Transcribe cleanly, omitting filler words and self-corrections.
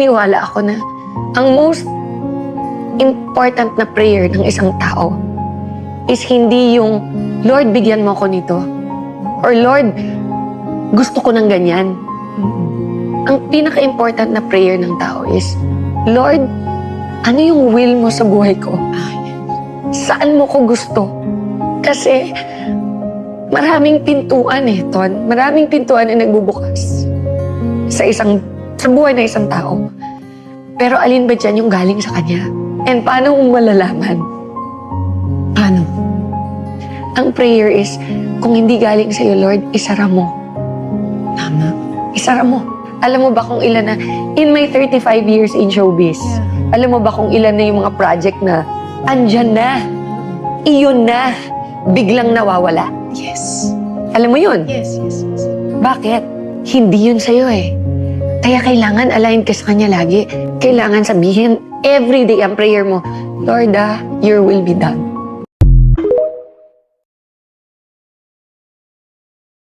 naniniwala ako na ang most important na prayer ng isang tao is hindi yung, Lord, bigyan mo ako nito. Or Lord, gusto ko ng ganyan. Ang pinaka-important na prayer ng tao is, Lord, ano yung will mo sa buhay ko? Saan mo ko gusto? Kasi maraming pintuan Ton. Maraming pintuan na nagbubukas sa buhay ng isang tao. Pero alin ba dyan yung galing sa Kanya? And paano mo malalaman? Paano? Ang prayer is, kung hindi galing sa'yo, Lord, isara mo. Tama. Isara mo. Alam mo ba kung ilan na, in my 35 years in showbiz, alam mo ba kung ilan na yung mga project na, andyan na, iyon na, biglang nawawala? Yes. Alam mo yun? Yes. Bakit? Hindi yun sa'yo Kaya kailangan align ka sa Kanya lagi. Kailangan sabihin, everyday ang prayer mo, Lord, your will be done.